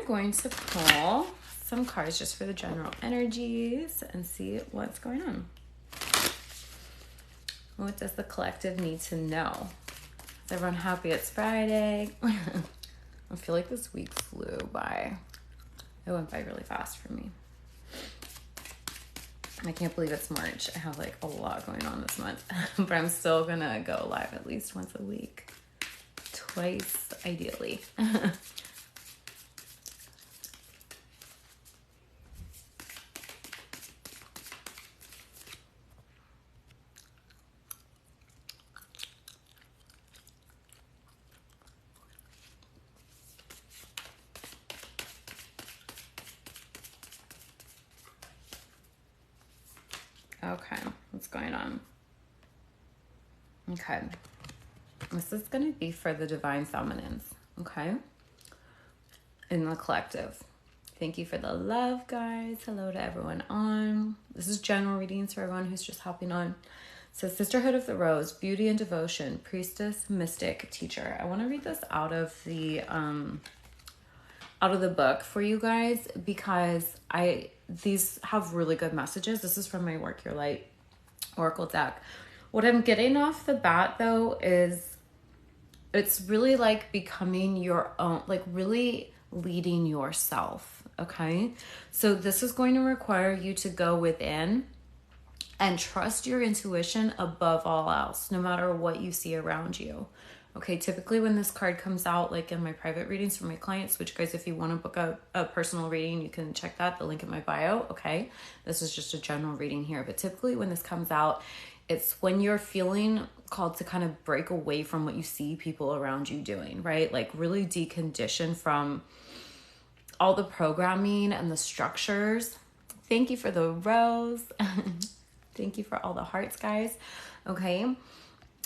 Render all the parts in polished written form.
going to pull some cards just for the general energies and see what's going on. What does the collective need to know? Is everyone happy it's Friday? I feel like this week flew by. It went by really fast for me. I can't believe it's March. I have like a lot going on this month, but I'm still gonna go live at least once a week. Twice, ideally. Okay, what's going on? Okay, this is going to be for the divine feminines, okay? In the collective. Thank you for the love, guys. Hello to everyone on. This is general readings for everyone who's just hopping on. So, Sisterhood of the Rose, Beauty and Devotion, Priestess, Mystic, Teacher. I want to read this out of the book for you guys because these have really good messages. This is from my Work Your Light Oracle deck. What I'm getting off the bat though is it's really like becoming your own, like really leading yourself. Okay. So this is going to require you to go within and trust your intuition above all else, no matter what you see around you. Okay, typically when this card comes out, like in my private readings for my clients, which guys, if you want to book a personal reading, you can check that, the link in my bio, okay? This is just a general reading here, but typically when this comes out, it's when you're feeling called to kind of break away from what you see people around you doing, right? Like really decondition from all the programming and the structures. Thank you for the rose. Thank you for all the hearts, guys. Okay.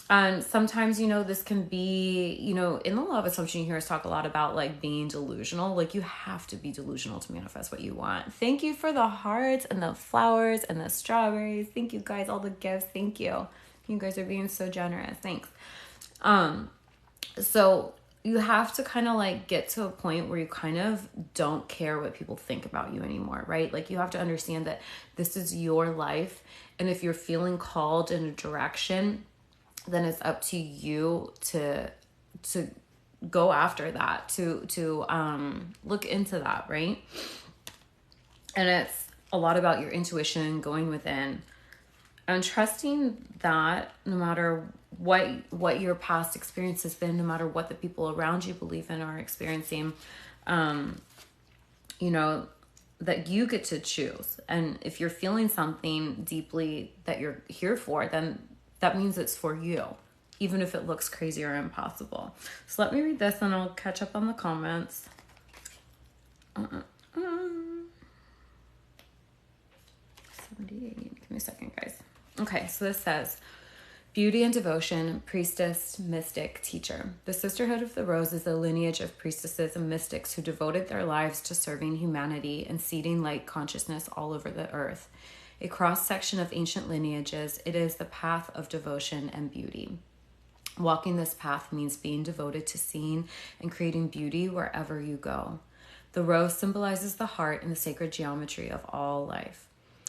And sometimes, this can be, in the law of assumption, you hear us talk a lot about like being delusional. Like you have to be delusional to manifest what you want. Thank you for the hearts and the flowers and the strawberries. Thank you guys, all the gifts. Thank you. You guys are being so generous. Thanks. So you have to kind of like get to a point where you kind of don't care what people think about you anymore, right? Like you have to understand that this is your life. And if you're feeling called in a direction, then it's up to you to go after that, to look into that, right? And it's a lot about your intuition, going within and trusting that no matter what your past experience has been, no matter what the people around you believe in or are experiencing, that you get to choose. And if you're feeling something deeply that you're here for, then that means it's for you, even if it looks crazy or impossible. So let me read this and I'll catch up on the comments. 78. Give me a second, guys. Okay, so this says, Beauty and Devotion, Priestess, Mystic, Teacher. The Sisterhood of the Rose is a lineage of priestesses and mystics who devoted their lives to serving humanity and seeding light consciousness all over the earth. A cross-section of ancient lineages, it is the path of devotion and beauty. Walking this path means being devoted to seeing and creating beauty wherever you go. The rose symbolizes the heart and the sacred geometry of all life.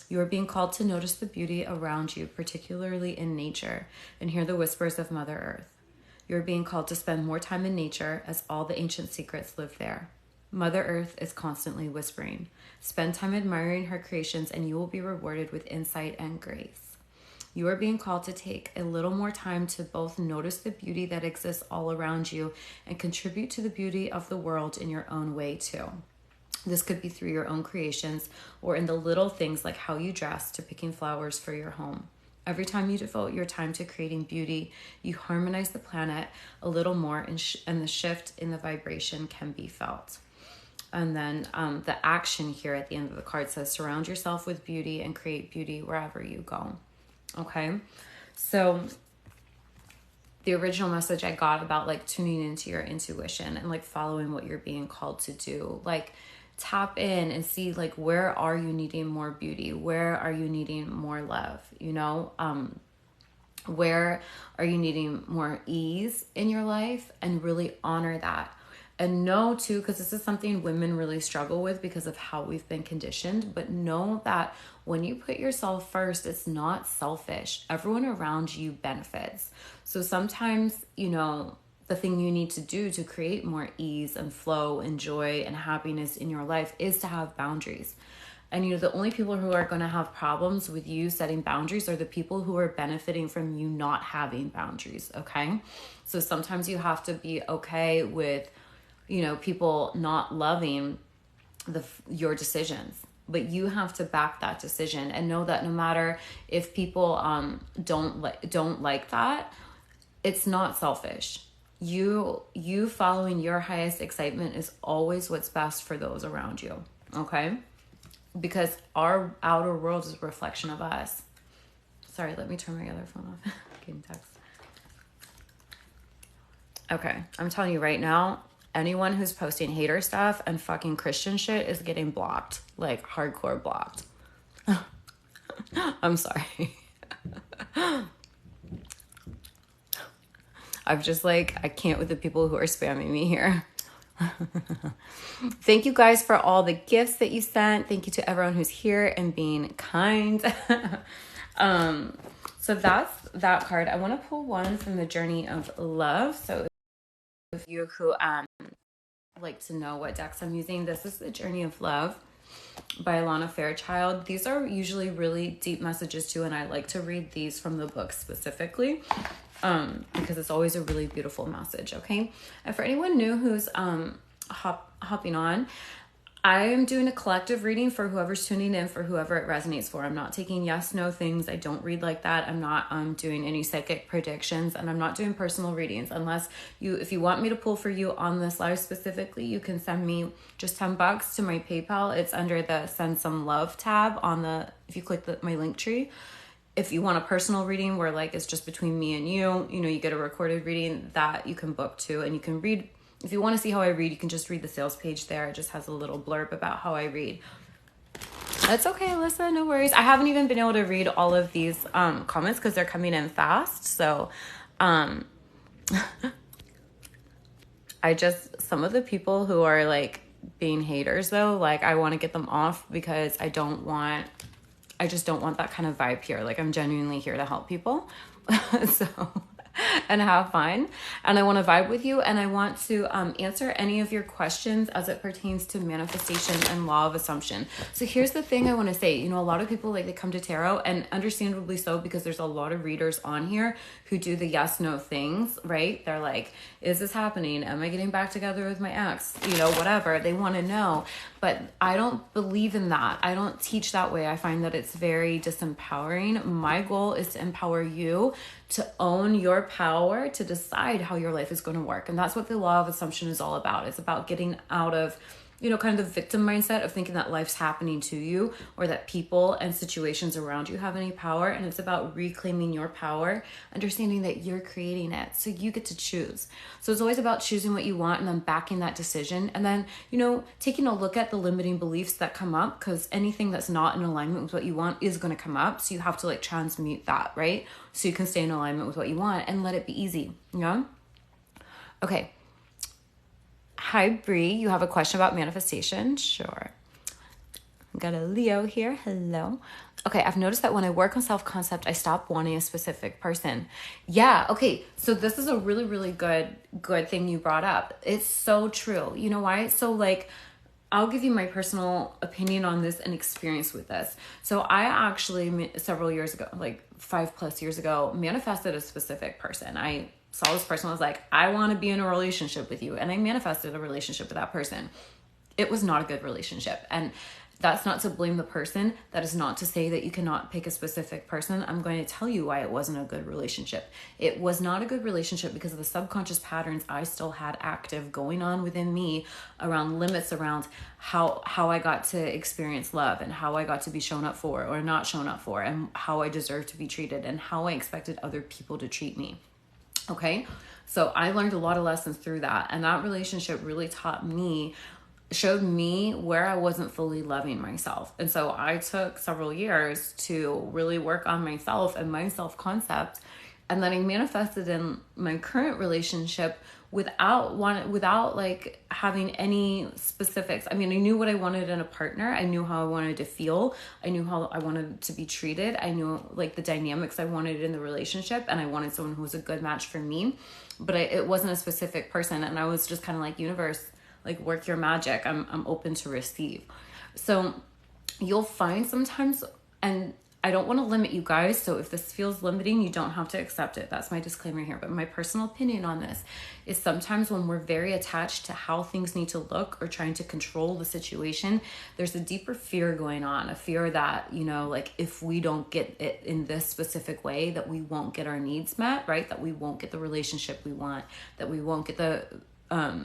You are being called to notice the beauty around you, particularly in nature, and hear the whispers of Mother Earth. You are being called to spend more time in nature, as all the ancient secrets live there. Mother Earth is constantly whispering. Spend time admiring her creations and you will be rewarded with insight and grace. You are being called to take a little more time to both notice the beauty that exists all around you and contribute to the beauty of the world in your own way too. This could be through your own creations or in the little things like how you dress to picking flowers for your home. Every time you devote your time to creating beauty, you harmonize the planet a little more and the shift in the vibration can be felt. And then the action here at the end of the card says, surround yourself with beauty and create beauty wherever you go. Okay. So the original message I got about like tuning into your intuition and like following what you're being called to do, like tap in and see like, where are you needing more beauty? Where are you needing more love? Where are you needing more ease in your life, and really honor that. And know too, because this is something women really struggle with because of how we've been conditioned, but know that when you put yourself first, it's not selfish. Everyone around you benefits. So sometimes, you know, the thing you need to do to create more ease and flow and joy and happiness in your life is to have boundaries. And you know, the only people who are going to have problems with you setting boundaries are the people who are benefiting from you not having boundaries, okay? So sometimes you have to be okay with, you know, people not loving your decisions, but you have to back that decision and know that no matter if people don't like that, it's not selfish. You following your highest excitement is always what's best for those around you, okay? Because our outer world is a reflection of us. Sorry, let me turn my other phone off. Getting text. Okay, I'm telling you right now, anyone who's posting hater stuff and fucking Christian shit is getting blocked. Like, hardcore blocked. I'm sorry. I'm just like, I can't with the people who are spamming me here. Thank you guys for all the gifts that you sent. Thank you to everyone who's here and being kind. So that's that card. I want to pull one from the Journey of Love. So if you who like to know what decks I'm using, this is the Journey of Love by Alana Fairchild. These are usually really deep messages too, and I like to read these from the book specifically. Because it's always a really beautiful message, okay? And for anyone new who's hopping on, I am doing a collective reading for whoever's tuning in, for whoever it resonates for. I'm not taking yes, no things. I don't read like that. I'm not doing any psychic predictions, and I'm not doing personal readings unless if you want me to pull for you on this live specifically, you can send me just $10 to my PayPal. It's under the Send Some Love tab if you click my link tree. If you want a personal reading where like it's just between me and you know, you get a recorded reading that you can book too, and you can read. If you want to see how I read, you can just read the sales page there. It just has a little blurb about how I read. That's okay, Alyssa, no worries. I haven't even been able to read all of these comments because they're coming in fast. So some of the people who are like being haters though, like I want to get them off because I just don't want that kind of vibe here. Like, I'm genuinely here to help people. And have fun. And I want to vibe with you. And I want to answer any of your questions as it pertains to manifestation and law of assumption. So here's the thing I want to say. You know, a lot of people, like, they come to tarot, and understandably so, because there's a lot of readers on here who do the yes, no things, right? They're like, is this happening? Am I getting back together with my ex? You know, whatever. They want to know. But I don't believe in that. I don't teach that way. I find that it's very disempowering. My goal is to empower you to own your power to decide how your life is going to work. And that's what the law of assumption is all about. It's about getting out of, you know, kind of the victim mindset of thinking that life's happening to you or that people and situations around you have any power. And it's about reclaiming your power, understanding that you're creating it. So you get to choose. So it's always about choosing what you want and then backing that decision. And then, you know, taking a look at the limiting beliefs that come up, because anything that's not in alignment with what you want is going to come up. So you have to like transmute that, right? So you can stay in alignment with what you want and let it be easy. You know? Okay. Hi, Bree. You have a question about manifestation? Sure. Got a Leo here. Hello. Okay, I've noticed that when I work on self-concept, I stop wanting a specific person. Yeah, okay. So this is a really, really good thing you brought up. It's so true. You know why? So like, I'll give you my personal opinion on this and experience with this. So I actually, several years ago, like 5+ years ago, manifested a specific person. I saw this person, I was like, I want to be in a relationship with you. And I manifested a relationship with that person. It was not a good relationship. And that's not to blame the person. That is not to say that you cannot pick a specific person. I'm going to tell you why it wasn't a good relationship. It was not a good relationship because of the subconscious patterns I still had active going on within me around limits, around how I got to experience love and how I got to be shown up for or not shown up for, and how I deserved to be treated and how I expected other people to treat me. Okay. So I learned a lot of lessons through that. And that relationship really showed me where I wasn't fully loving myself. And so I took several years to really work on myself and my self-concept. And then I manifested in my current relationship without like having any specifics. I mean, I knew what I wanted in a partner. I knew how I wanted to feel. I knew how I wanted to be treated. I knew like the dynamics I wanted in the relationship, and I wanted someone who was a good match for me. But it wasn't a specific person, and I was just kind of like, universe, like, work your magic. I'm open to receive. So you'll find sometimes, and I don't want to limit you guys, so if this feels limiting, you don't have to accept it. That's my disclaimer here. But my personal opinion on this is sometimes when we're very attached to how things need to look or trying to control the situation, there's a deeper fear going on, a fear that, you know, like, if we don't get it in this specific way, that we won't get our needs met, right? That we won't get the relationship we want, that we won't get the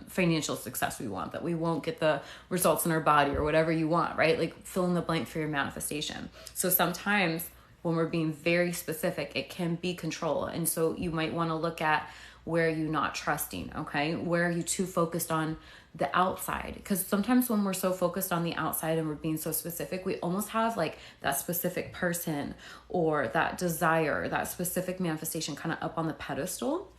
financial success we want, that we won't get the results in our body or whatever you want, right? Like, fill in the blank for your manifestation. So sometimes when we're being very specific, it can be control. And so you might want to look at, where are you not trusting? Okay. Where are you too focused on the outside? Because sometimes when we're so focused on the outside and we're being so specific, we almost have like that specific person or that desire, that specific manifestation kind of up on the pedestal.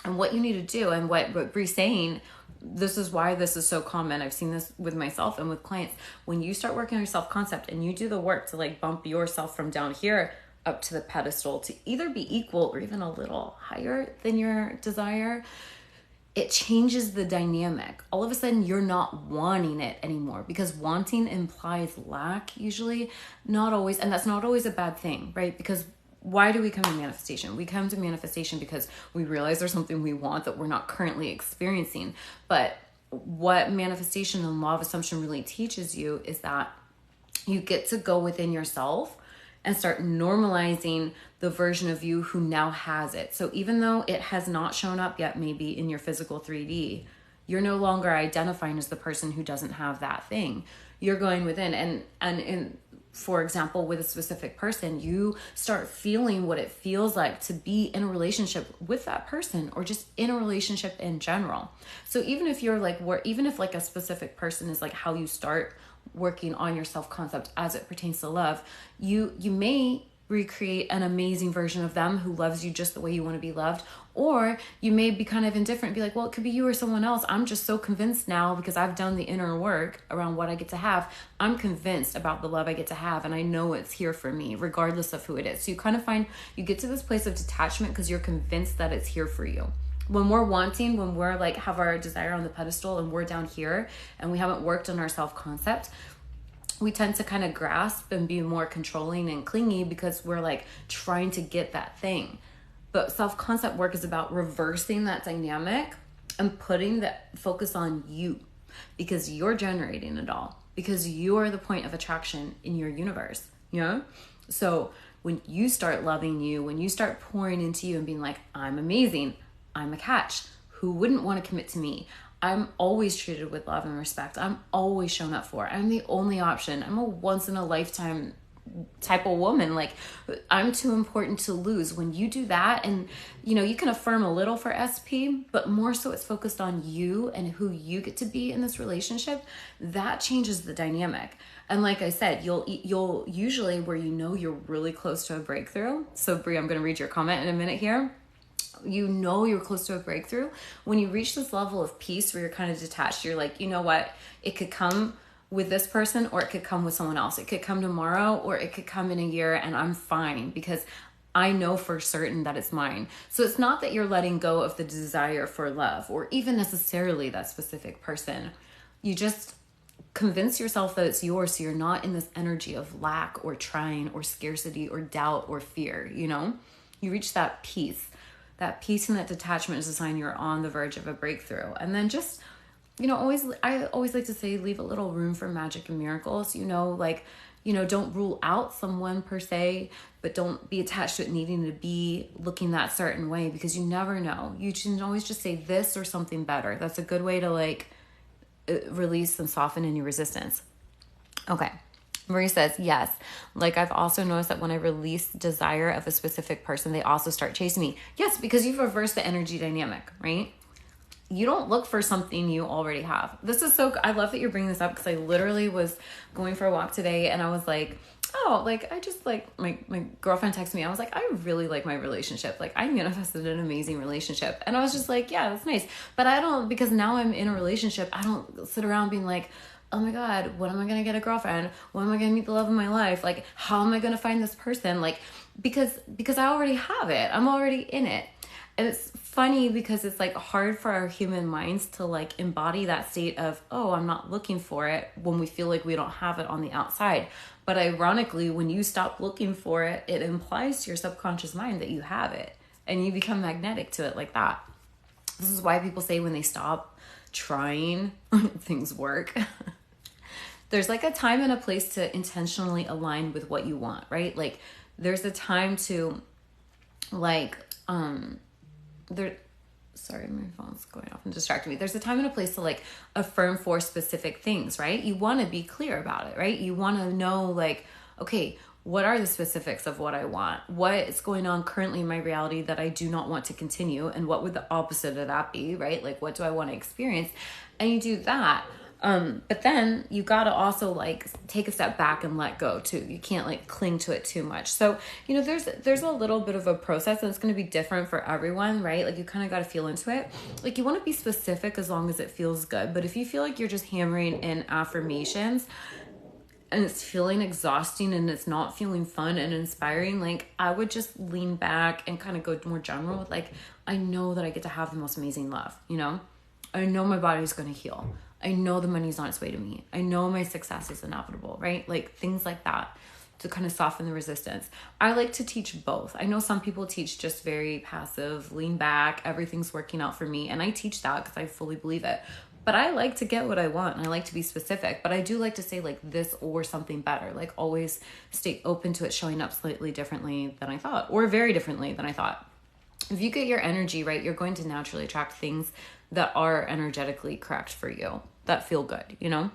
And what you need to do, and what Bree's saying, this is why this is so common. I've seen this with myself and with clients. When you start working on your self-concept and you do the work to like bump yourself from down here up to the pedestal to either be equal or even a little higher than your desire, it changes the dynamic. All of a sudden, you're not wanting it anymore, because wanting implies lack usually, not always. And that's not always a bad thing, right? Because why do we come to manifestation? We come to manifestation because we realize there's something we want that we're not currently experiencing. But what manifestation and law of assumption really teaches you is that you get to go within yourself and start normalizing the version of you who now has it. So even though it has not shown up yet, maybe in your physical 3D, you're no longer identifying as the person who doesn't have that thing. You're going within, and for example, with a specific person, you start feeling what it feels like to be in a relationship with that person, or just in a relationship in general. So even if you're like, even if like a specific person is like how you start working on your self-concept as it pertains to love, you may recreate an amazing version of them who loves you just the way you want to be loved. Or you may be kind of indifferent, be like, well, it could be you or someone else. I'm just so convinced now, because I've done the inner work around what I get to have. I'm convinced about the love I get to have, and I know it's here for me regardless of who it is. So you kind of find you get to this place of detachment because you're convinced that it's here for you. When we're wanting, when we're like have our desire on the pedestal and we're down here and we haven't worked on our self-concept, we tend to kind of grasp and be more controlling and clingy because we're like trying to get that thing. But self-concept work is about reversing that dynamic and putting the focus on you, because you're generating it all, because you're the point of attraction in your universe, you know? So when you start loving you, when you start pouring into you and being like, I'm amazing, I'm a catch, who wouldn't want to commit to me? I'm always treated with love and respect. I'm always shown up for. I'm the only option. I'm a once in a lifetime type of woman. Like, I'm too important to lose. When you do that, and you know, you can affirm a little for SP, but more so it's focused on you and who you get to be in this relationship, that changes the dynamic. And like I said, you'll usually, where you know you're really close to a breakthrough. So Brie, I'm going to read your comment in a minute here. You know you're close to a breakthrough when you reach this level of peace where you're kind of detached. You're like, you know what? It could come with this person, or it could come with someone else. It could come tomorrow, or it could come in a year, and I'm fine because I know for certain that it's mine. So it's not that you're letting go of the desire for love or even necessarily that specific person. You just convince yourself that it's yours, so you're not in this energy of lack or trying or scarcity or doubt or fear, you know? You reach that peace. That peace and that detachment is a sign you're on the verge of a breakthrough. And then just, you know, I always like to say, leave a little room for magic and miracles. You know, like, you know, don't rule out someone per se, but don't be attached to it needing to be looking that certain way, because you never know. You can always just say this or something better. That's a good way to like release and soften any resistance. Okay. Marie says, yes, like I've also noticed that when I release desire of a specific person, they also start chasing me. Yes, because you've reversed the energy dynamic, right? you don't look for something you already have. This is so, I love that you're bringing this up, because I literally was going for a walk today and I was like, oh, like, I just like, my girlfriend texted me. I was like, I really like my relationship. Like, I manifested an amazing relationship. And I was just like, yeah, that's nice. But I don't, because now I'm in a relationship, I don't sit around being like, oh my God, when am I going to get a girlfriend? When am I going to meet the love of my life? Like, how am I going to find this person? Like, because I already have it. I'm already in it. And it's funny because it's like hard for our human minds to like embody that state of, oh, I'm not looking for it, when we feel like we don't have it on the outside. But ironically, when you stop looking for it, it implies to your subconscious mind that you have it, and you become magnetic to it like that. This is why people say when they stop trying, things work. There's like a time and a place to intentionally align with what you want, right? Like, there's a time to like, sorry, my phone's going off and distracting me. There's a time and a place to like affirm for specific things, right? You want to be clear about it, right? You want to know like, okay, what are the specifics of what I want? What is going on currently in my reality that I do not want to continue? And what would the opposite of that be, right? Like, what do I want to experience? And you do that. But then you got to also like take a step back and let go too. You can't like cling to it too much. So, you know, there's a little bit of a process, and it's going to be different for everyone, right? Like, you kind of got to feel into it. Like, you want to be specific as long as it feels good. But if you feel like you're just hammering in affirmations and it's feeling exhausting and it's not feeling fun and inspiring, like, I would just lean back and kind of go more general with like, I know that I get to have the most amazing love, you know? I know my body's going to heal. I know the money's on its way to me. I know my success is inevitable, right? Like, things like that to kind of soften the resistance. I like to teach both. I know some people teach just very passive, lean back, everything's working out for me. And I teach that because I fully believe it. But I like to get what I want, and I like to be specific. But I do like to say like this or something better. Like, always stay open to it showing up slightly differently than I thought, or very differently than I thought. If you get your energy right, you're going to naturally attract things that are energetically correct for you, that feel good, you know?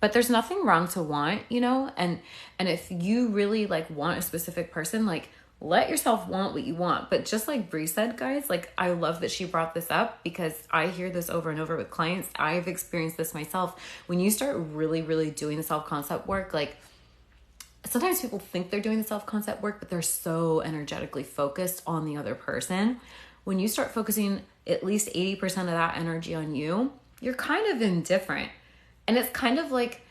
But there's nothing wrong to want, you know? And if you really like want a specific person, like, let yourself want what you want. But just like Bree said, guys, like, I love that she brought this up, because I hear this over and over with clients. I've experienced this myself. When you start really, really doing the self-concept work, like, sometimes people think they're doing the self-concept work, but they're so energetically focused on the other person. When you start focusing at least 80% of that energy on you, you're kind of indifferent. And it's kind of like,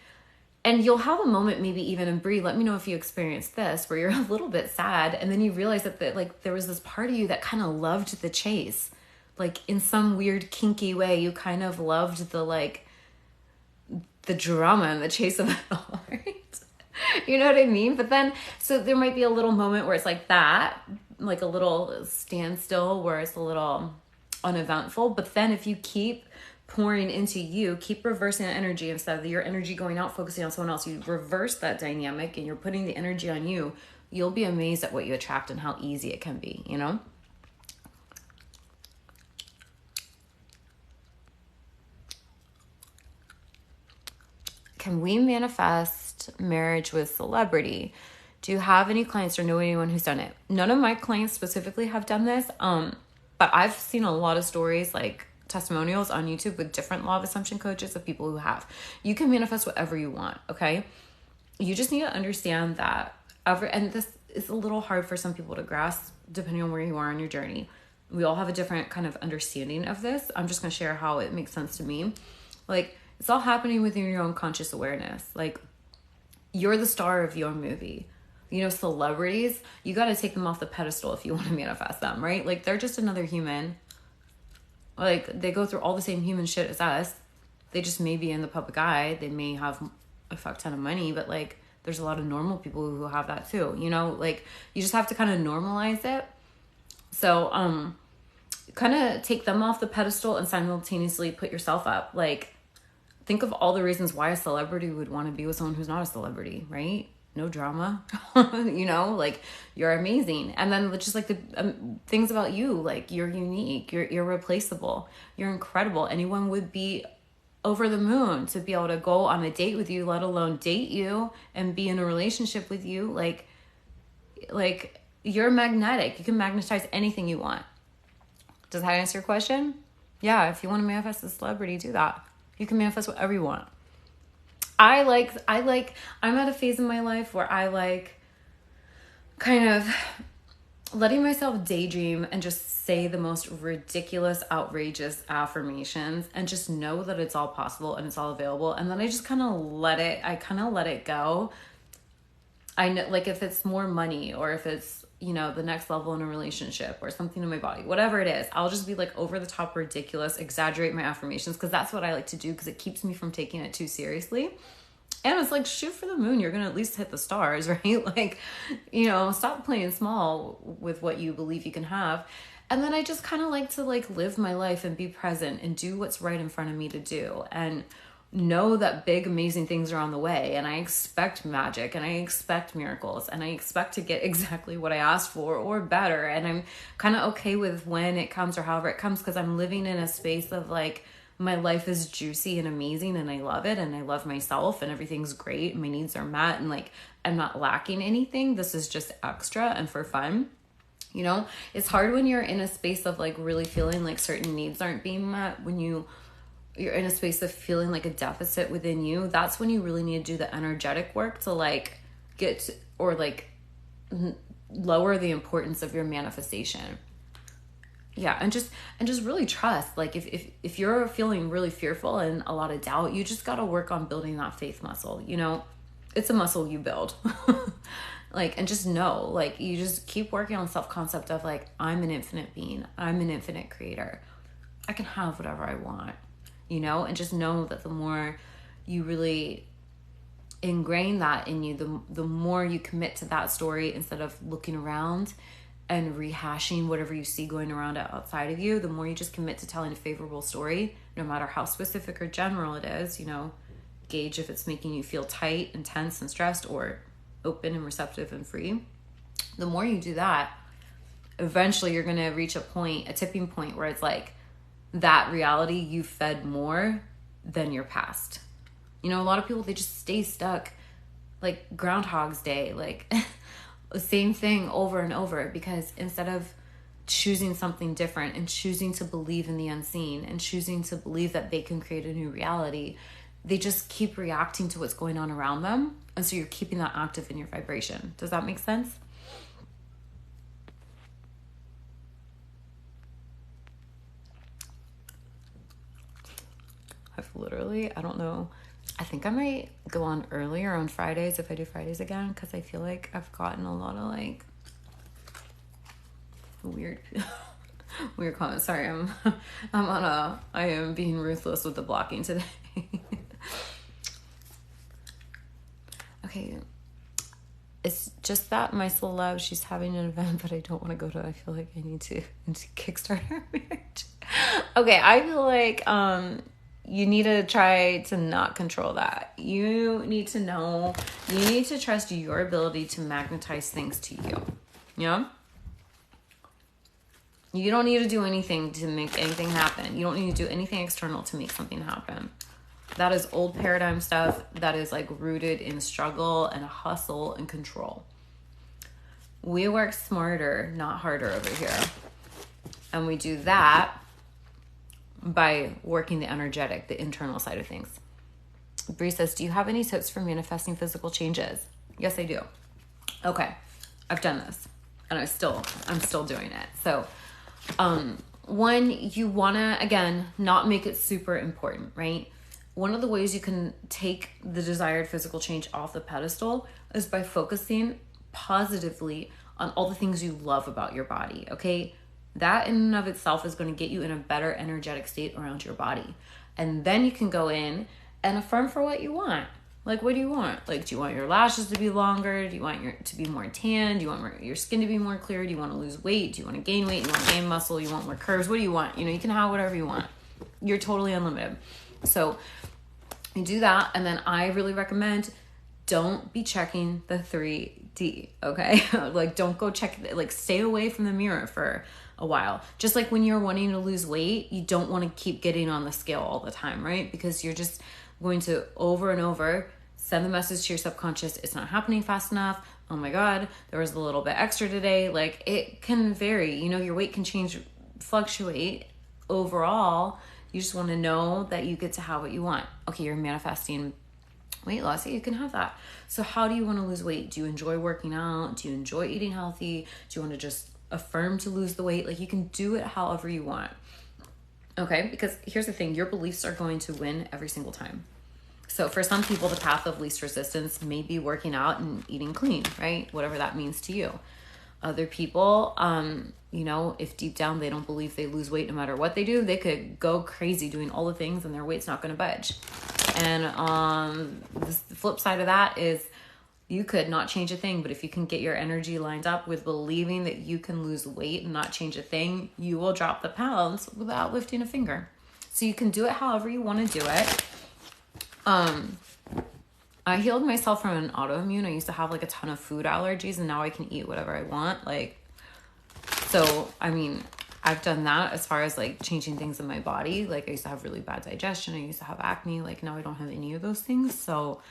and you'll have a moment, maybe even, in Brie, let me know if you experienced this, where you're a little bit sad, and then you realize that like there was this part of you that kind of loved the chase. Like, in some weird kinky way, you kind of loved the like the drama and the chase of it all, right? You know what I mean? But then, so there might be a little moment where it's like that, like a little standstill where it's a little uneventful. But then if you keep pouring into you, keep reversing that energy, instead of your energy going out focusing on someone else, you reverse that dynamic and you're putting the energy on you, you'll be amazed at what you attract and how easy it can be, you know? Can we manifest marriage with celebrity? Do you have any clients or know anyone who's done it? None of my clients specifically have done this, but I've seen a lot of stories, like testimonials on YouTube with different law of assumption coaches of people who have. You can manifest whatever you want, okay? You just need to understand that, and this is a little hard for some people to grasp depending on where you are on your journey. We all have a different kind of understanding of this. I'm just going to share how it makes sense to me. Like, it's all happening within your own conscious awareness. Like, you're the star of your movie. You know, celebrities, you got to take them off the pedestal if you want to manifest them, right? Like, they're just another human. Like, they go through all the same human shit as us. They just may be in the public eye. They may have a fuck ton of money, but like, there's a lot of normal people who have that too. You know, like, you just have to kind of normalize it. So, kind of take them off the pedestal and simultaneously put yourself up. Like, think of all the reasons why a celebrity would want to be with someone who's not a celebrity, right? No drama, you know, like, you're amazing. And then just like the things about you, like, you're unique, you're irreplaceable, you're incredible. Anyone would be over the moon to be able to go on a date with you, let alone date you and be in a relationship with you. Like you're magnetic. You can magnetize anything you want. Does that answer your question? Yeah, if you want to manifest a celebrity, do that. You can manifest whatever you want. I'm at a phase in my life where I like kind of letting myself daydream and just say the most ridiculous, outrageous affirmations and just know that it's all possible and it's all available. And then I just kind of let it go. I know, like, if it's more money or if it's, you know, the next level in a relationship or something in my body, whatever it is, I'll just be like over the top ridiculous, exaggerate my affirmations, because that's what I like to do, because it keeps me from taking it too seriously. And it's like, shoot for the moon. You're going to at least hit the stars, right? Like, you know, stop playing small with what you believe you can have. And then I just kind of like to like live my life and be present and do what's right in front of me to do. And know that big, amazing things are on the way. And I expect magic and I expect miracles and I expect to get exactly what I asked for or better. And I'm kind of okay with when it comes or however it comes, because I'm living in a space of like, my life is juicy and amazing and I love it and I love myself and everything's great and my needs are met and like I'm not lacking anything. This is just extra and for fun. You know, it's hard when you're in a space of like really feeling like certain needs aren't being met. When you're in a space of feeling like a deficit within you, that's when you really need to do the energetic work to like get to, or like lower the importance of your manifestation. Yeah, and just really trust. Like if you're feeling really fearful and a lot of doubt, you just got to work on building that faith muscle. You know, it's a muscle you build. Like, and just know, like, you just keep working on self-concept of like, I'm an infinite being. I'm an infinite creator. I can have whatever I want, you know, and just know that the more you really ingrain that in you, the more you commit to that story instead of looking around and rehashing whatever you see going around outside of you, the more you just commit to telling a favorable story, no matter how specific or general it is, you know, gauge if it's making you feel tight and tense and stressed or open and receptive and free. The more you do that, eventually you're going to reach a tipping point where it's like that reality you fed more than your past. You know, a lot of people, they just stay stuck like Groundhog's Day, like the same thing over and over, because instead of choosing something different and choosing to believe in the unseen and choosing to believe that they can create a new reality, they just keep reacting to what's going on around them. And so you're keeping that active in your vibration. Does that make sense? I don't know. I think I might go on earlier on Fridays if I do Fridays again, because I feel like I've gotten a lot of like weird comments. Sorry, I am being ruthless with the blocking today. Okay. It's just that my celeb, she's having an event, but I don't want to go to. I feel like I need to kickstart her marriage. Okay, I feel like you need to try to not control that. You need to know, you need to trust your ability to magnetize things to you. Yeah? You don't need to do anything to make anything happen. You don't need to do anything external to make something happen. That is old paradigm stuff that is like rooted in struggle and hustle and control. We work smarter, not harder over here. And we do that by working the energetic, the internal side of things. Bree says, do you have any tips for manifesting physical changes? Yes, I do. Okay. I've done this and I'm still doing it. So, one, you want to, again, not make it super important, right? One of the ways you can take the desired physical change off the pedestal is by focusing positively on all the things you love about your body, okay? That in and of itself is going to get you in a better energetic state around your body. And then you can go in and affirm for what you want. Like, what do you want? Like, do you want your lashes to be longer? Do you want to be more tan? Do you want your skin to be more clear? Do you want to lose weight? Do you want to gain weight? Do you want to gain muscle? You want more curves? What do you want? You know, you can have whatever you want. You're totally unlimited. So you do that. And then I really recommend, don't be checking the 3D, okay? Like, don't go check it. Like, stay away from the mirror for a while. Just like when you're wanting to lose weight, you don't want to keep getting on the scale all the time, right? Because you're just going to over and over send the message to your subconscious, it's not happening fast enough. Oh my God, there was a little bit extra today. Like, it can vary. You know, your weight can change, fluctuate overall, you just want to know that you get to have what you want. Okay, you're manifesting weight loss. Yeah, you can have that. So how do you want to lose weight? Do you enjoy working out? Do you enjoy eating healthy? Do you want to just affirm to lose the weight? Like, you can do it however you want. Okay, because here's the thing, your beliefs are going to win every single time. So for some people, the path of least resistance may be working out and eating clean, right? Whatever that means to you. Other people, you know, if deep down they don't believe they lose weight no matter what they do, they could go crazy doing all the things and their weight's not going to budge. And the flip side of that is you could not change a thing, but if you can get your energy lined up with believing that you can lose weight and not change a thing, you will drop the pounds without lifting a finger. So you can do it however you want to do it. I healed myself from an autoimmune. I used to have like a ton of food allergies, and now I can eat whatever I want. Like, so, I mean, I've done that as far as like changing things in my body. Like, I used to have really bad digestion. I used to have acne. Like, now I don't have any of those things. So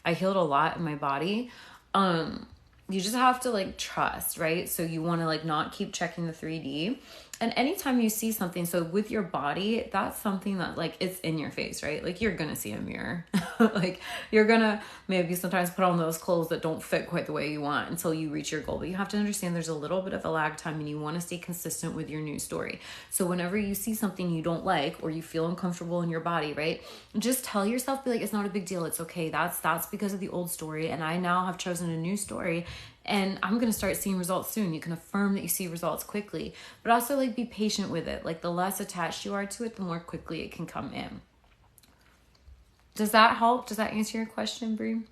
I healed a lot in my body. You just have to like trust, right? So you want to like not keep checking the 3D. And anytime you see something, so with your body, that's something that like it's in your face, right? Like, you're going to see a mirror. Like, you're going to maybe sometimes put on those clothes that don't fit quite the way you want until you reach your goal. But you have to understand there's a little bit of a lag time, and you want to stay consistent with your new story. So whenever you see something you don't like, or you feel uncomfortable in your body, right? Just tell yourself, be like, it's not a big deal. It's okay. That's because of the old story. And I now have chosen a new story. And I'm going to start seeing results soon. You can affirm that you see results quickly, but also like be patient with it. Like, the less attached you are to it, the more quickly it can come in. Does that help? Does that answer your question, Brie?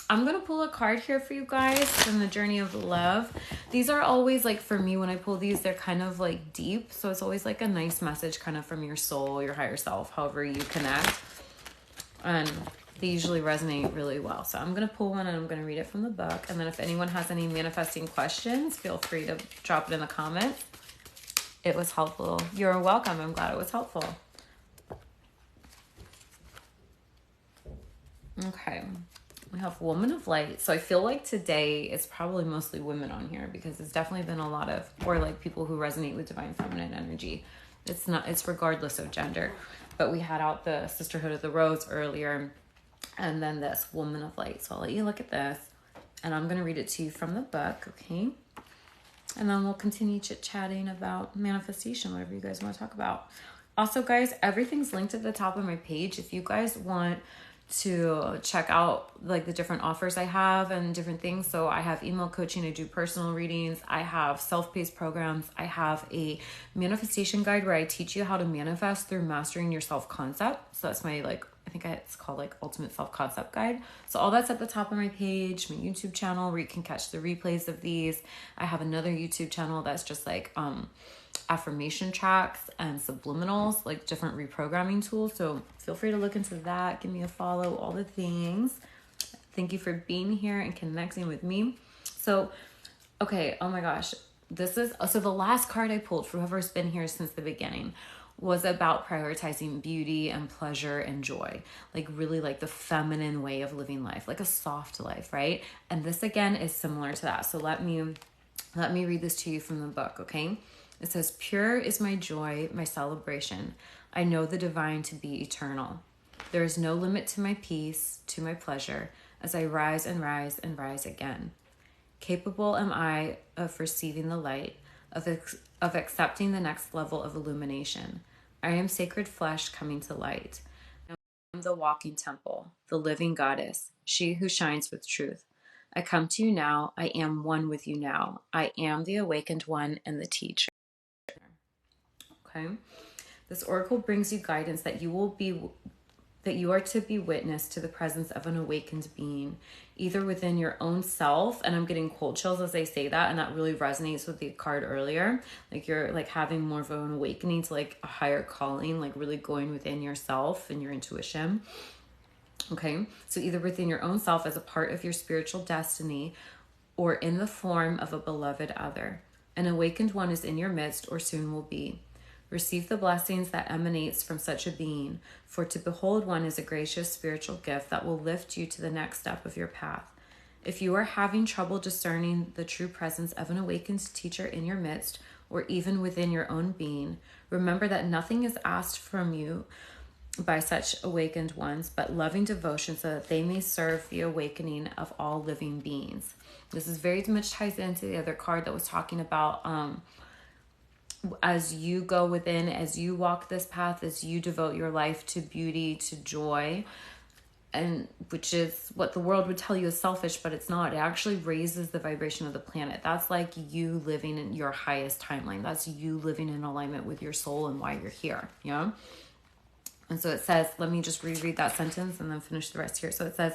I'm going to pull a card here for you guys from the Journey of Love. These are always like, for me, when I pull these, they're kind of like deep. So it's always like a nice message kind of from your soul, your higher self, however you connect. And they usually resonate really well. So I'm going to pull one and I'm going to read it from the book. And then if anyone has any manifesting questions, feel free to drop it in the comments. It was helpful. You're welcome. I'm glad it was helpful. Okay. We have Woman of Light. So I feel like today it's probably mostly women on here, because it's definitely been a lot of, or like people who resonate with divine feminine energy. It's regardless of gender. But we had out the Sisterhood of the Rose earlier, and then this Woman of Light. So I'll let you look at this, and I'm going to read it to you from the book, okay? And then we'll continue chit-chatting about manifestation, whatever you guys want to talk about. Also, guys, everything's linked at the top of my page. If you guys want to check out like the different offers I have and different things. So I have email coaching, I do personal readings, I have self-paced programs, I have a manifestation guide where I teach you how to manifest through mastering your self-concept. So that's my it's called like Ultimate Self-Concept Guide. So all that's at the top of my page, my YouTube channel where you can catch the replays of these. I have another YouTube channel that's just like affirmation tracks and subliminals, like different reprogramming tools. So feel free to look into that. Give me a follow, all the things. Thank you for being here and connecting with me. So, okay, oh my gosh. So the last card I pulled for whoever's been here since the beginning was about prioritizing beauty and pleasure and joy, like really like the feminine way of living life, like a soft life, right? And this again is similar to that. So let me read this to you from the book, okay? It says, "Pure is my joy, my celebration. I know the divine to be eternal. There is no limit to my peace, to my pleasure, as I rise and rise and rise again. Capable am I of receiving the light, of accepting the next level of illumination. I am sacred flesh coming to light. I am the walking temple, the living goddess, she who shines with truth. I come to you now. I am one with you now. I am the awakened one and the teacher." Okay. This oracle brings you guidance that you are to be witness to the presence of an awakened being, either within your own self. And I'm getting cold chills as I say that. And that really resonates with the card earlier. Like, you're like having more of an awakening to like a higher calling, like really going within yourself and your intuition. Okay. So either within your own self as a part of your spiritual destiny, or in the form of a beloved other. An awakened one is in your midst, or soon will be. Receive the blessings that emanates from such a being, for to behold one is a gracious spiritual gift that will lift you to the next step of your path. If you are having trouble discerning the true presence of an awakened teacher in your midst, or even within your own being. Remember that nothing is asked from you by such awakened ones, but loving devotion so that they may serve the awakening of all living beings. This is very much ties into the other card that was talking about as you go within, as you walk this path, as you devote your life to beauty, to joy, and which is what the world would tell you is selfish, but it's not. It actually raises the vibration of the planet. That's like you living in your highest timeline. That's you living in alignment with your soul and why you're here. Yeah. And so it says, let me just reread that sentence and then finish the rest here. So it says,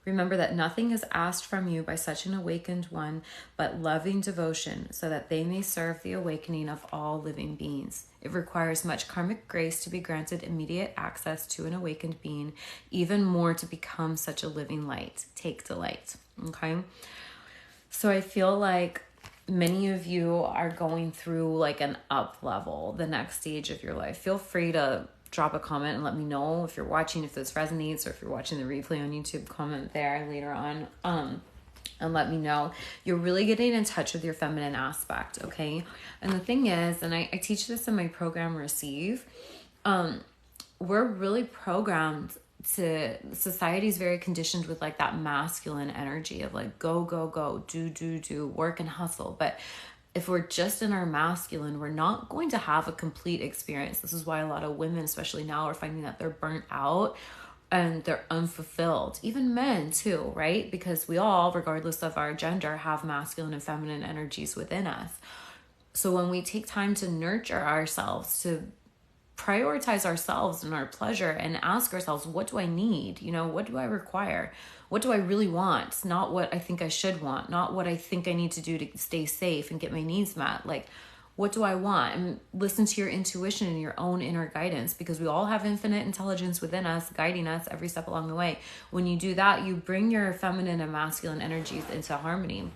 remember that nothing is asked from you by such an awakened one, but loving devotion, so that they may serve the awakening of all living beings. It requires much karmic grace to be granted immediate access to an awakened being, even more to become such a living light. Take delight. Okay. So I feel like many of you are going through like an up level, the next stage of your life. Feel free to drop a comment and let me know if you're watching, if this resonates, or if you're watching the replay on YouTube, comment there later on. And let me know. You're really getting in touch with your feminine aspect, okay? And the thing is, and I teach this in my program, Receive, we're really programmed to, society's very conditioned with like that masculine energy of like, go, go, go, do, work and hustle. But if we're just in our masculine, we're not going to have a complete experience. This is why a lot of women, especially now, are finding that they're burnt out and they're unfulfilled. Even men too, right? Because we all, regardless of our gender, have masculine and feminine energies within us. So when we take time to nurture ourselves, to prioritize ourselves and our pleasure and ask ourselves, what do I need? You know, what do I require? What do I really want? Not what I think I should want, not what I think I need to do to stay safe and get my needs met. Like, what do I want? And listen to your intuition and your own inner guidance, because we all have infinite intelligence within us, guiding us every step along the way. When you do that, you bring your feminine and masculine energies into harmony.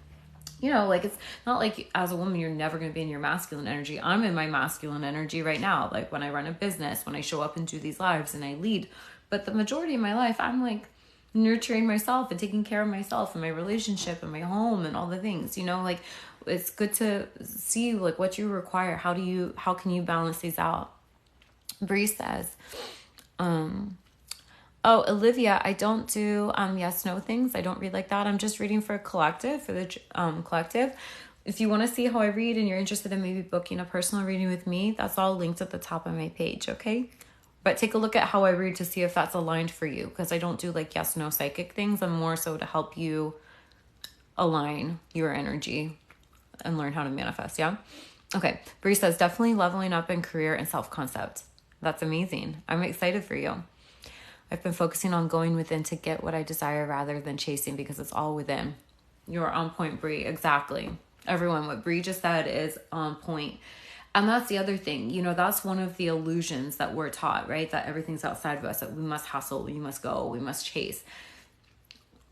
You know, like, it's not like as a woman, you're never going to be in your masculine energy. I'm in my masculine energy right now. Like when I run a business, when I show up and do these lives and I lead. But the majority of my life, I'm like nurturing myself and taking care of myself and my relationship and my home and all the things, you know, like it's good to see like what you require. How can you balance these out? Bree says, oh, Olivia, I don't do yes, no things. I don't read like that. I'm just reading for a collective, for the collective. If you want to see how I read and you're interested in maybe booking a personal reading with me, that's all linked at the top of my page, okay? But take a look at how I read to see if that's aligned for you, because I don't do like yes, no psychic things. I'm more so to help you align your energy and learn how to manifest, yeah? Okay, Bree says, definitely leveling up in career and self-concept. That's amazing. I'm excited for you. I've been focusing on going within to get what I desire rather than chasing, because it's all within. You're on point, Bree. Exactly. Everyone, what Bree just said is on point. And that's the other thing, you know, that's one of the illusions that we're taught, right? That everything's outside of us, that we must hustle, we must go, we must chase.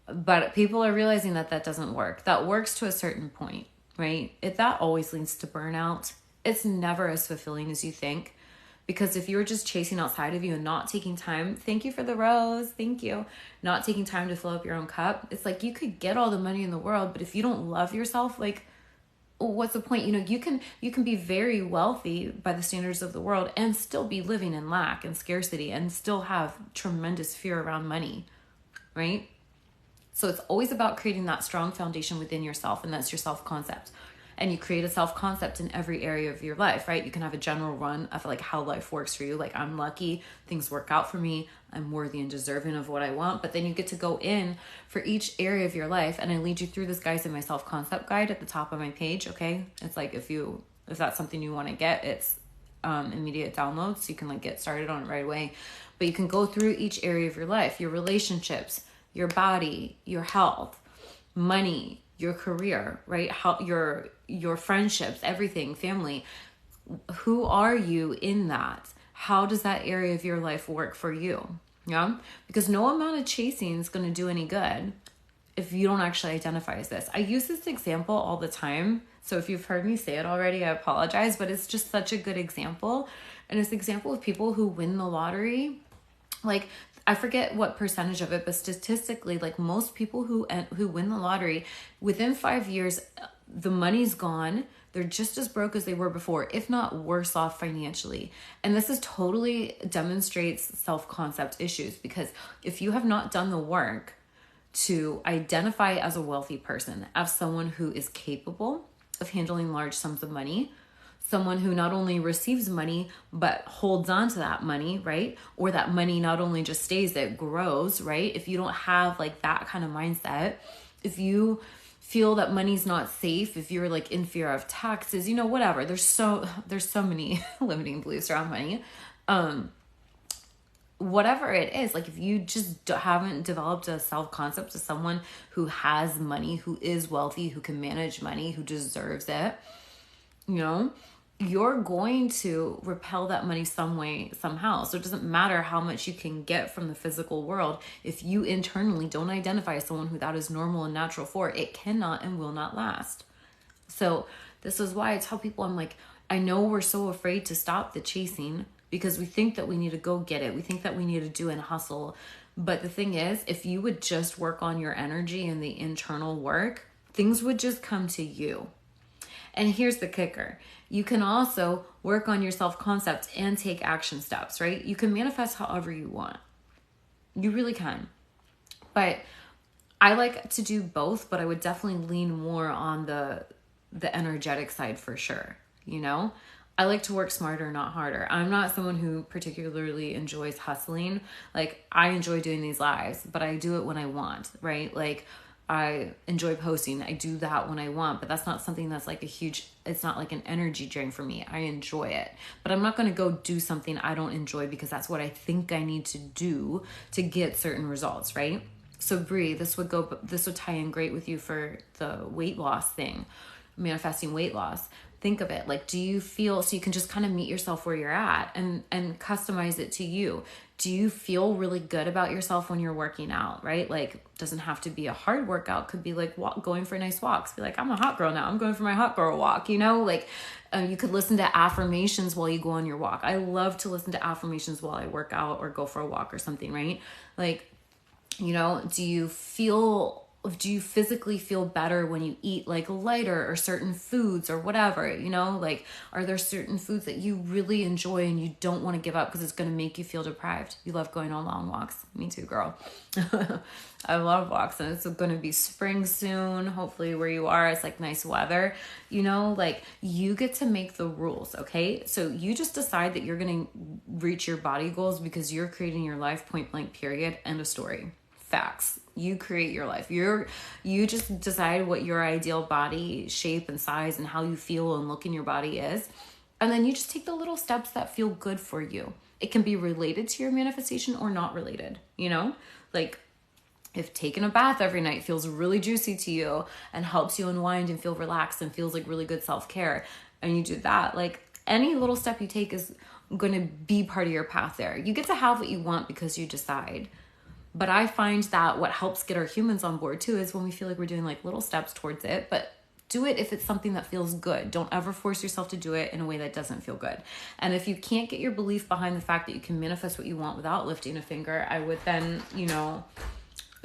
But people are realizing that that doesn't work. That works to a certain point, right? That always leads to burnout. It's never as fulfilling as you think. Because if you're just chasing outside of you and not taking time, thank you for the rose, thank you, not taking time to fill up your own cup, it's like you could get all the money in the world, but if you don't love yourself, like, what's the point? You know, you can be very wealthy by the standards of the world and still be living in lack and scarcity and still have tremendous fear around money, right? So it's always about creating that strong foundation within yourself, and that's your self-concept. And you create a self-concept in every area of your life, right? You can have a general run of like how life works for you. Like, I'm lucky, things work out for me, I'm worthy and deserving of what I want. But then you get to go in for each area of your life. And I lead you through this, guys, in my self-concept guide at the top of my page, okay? It's like if that's something you want to get, it's immediate downloads. So you can like get started on it right away. But you can go through each area of your life, your relationships, your body, your health, money, your career, right? How your friendships, everything, family. Who are you in that? How does that area of your life work for you? Yeah? Because no amount of chasing is going to do any good if you don't actually identify as this. I use this example all the time. So if you've heard me say it already, I apologize, but it's just such a good example. And it's an example of people who win the lottery. Like, I forget what percentage of it, but statistically, like most people who win the lottery, within 5 years, the money's gone, They're just as broke as they were before, if not worse off financially. And this is totally demonstrates self-concept issues, because if you have not done the work to identify as a wealthy person, as someone who is capable of handling large sums of money, someone who not only receives money, but holds on to that money, right? Or that money not only just stays, it grows, right? If you don't have like that kind of mindset, if you feel that money's not safe, if you're like in fear of taxes, you know, whatever, there's so many limiting beliefs around money. Whatever it is, like if you just haven't developed a self-concept of someone who has money, who is wealthy, who can manage money, who deserves it, you know, you're going to repel that money some way, somehow. So it doesn't matter how much you can get from the physical world. If you internally don't identify as someone who that is normal and natural for, it cannot and will not last. So this is why I tell people, I'm like, I know we're so afraid to stop the chasing because we think that we need to go get it. We think that we need to do and hustle. But the thing is, if you would just work on your energy and the internal work, things would just come to you. And here's the kicker. You can also work on your self-concept and take action steps, right? You can manifest however you want. You really can. But I like to do both, but I would definitely lean more on the energetic side for sure, you know? I like to work smarter, not harder. I'm not someone who particularly enjoys hustling. Like, I enjoy doing these lives, but I do it when I want, right? Like, I enjoy posting. I do that when I want, but that's not something that's like it's not like an energy drain for me. I enjoy it, but I'm not going to go do something I don't enjoy because that's what I think I need to do to get certain results, right? So Bree, this would tie in great with you for the weight loss thing, manifesting weight loss. Think of it like, do you feel, so you can just kind of meet yourself where you're at and customize it to you. Do you feel really good about yourself when you're working out, right? Like, doesn't have to be a hard workout. Could be like going for nice walks. Be like, I'm a hot girl now. I'm going for my hot girl walk, you know? Like, you could listen to affirmations while you go on your walk. I love to listen to affirmations while I work out or go for a walk or something, right? Like, you know, do you physically feel better when you eat like lighter or certain foods or whatever, you know? Like, are there certain foods that you really enjoy and you don't want to give up because it's going to make you feel deprived? You love going on long walks. Me too, girl. I love walks, and it's going to be spring soon. Hopefully where you are, it's like nice weather, you know, like you get to make the rules. Okay. So you just decide that you're going to reach your body goals because you're creating your life, point blank, period, end of story. Facts. You create your life. You just decide what your ideal body shape and size and how you feel and look in your body is. And then you just take the little steps that feel good for you. It can be related to your manifestation or not related, you know? Like, if taking a bath every night feels really juicy to you and helps you unwind and feel relaxed and feels like really good self-care, and you do that, like any little step you take is going to be part of your path there. You get to have what you want because you decide. But I find that what helps get our humans on board too is when we feel like we're doing like little steps towards it, but do it if it's something that feels good. Don't ever force yourself to do it in a way that doesn't feel good. And if you can't get your belief behind the fact that you can manifest what you want without lifting a finger, I would then, you know,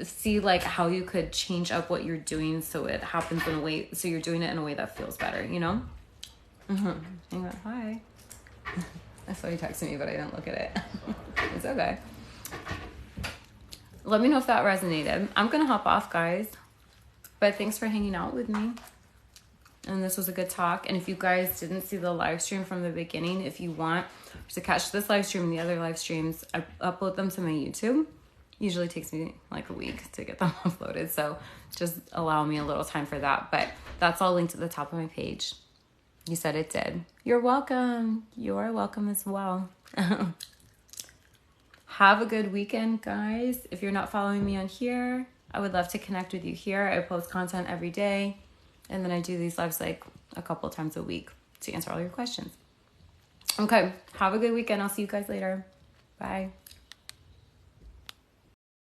see like how you could change up what you're doing so it happens in a way, so you're doing it in a way that feels better, you know? Mm-hmm. Hi. I saw you texting me, but I didn't look at it. It's okay. Let me know if that resonated. I'm going to hop off, guys. But thanks for hanging out with me. And this was a good talk. And if you guys didn't see the live stream from the beginning, if you want to catch this live stream and the other live streams, I upload them to my YouTube. Usually takes me like a week to get them uploaded. So just allow me a little time for that. But that's all linked at the top of my page. You said it did. You're welcome. You are welcome as well. Have a good weekend, guys. If you're not following me on here, I would love to connect with you here. I post content every day, and then I do these lives like a couple times a week to answer all your questions. Okay, have a good weekend. I'll see you guys later. Bye.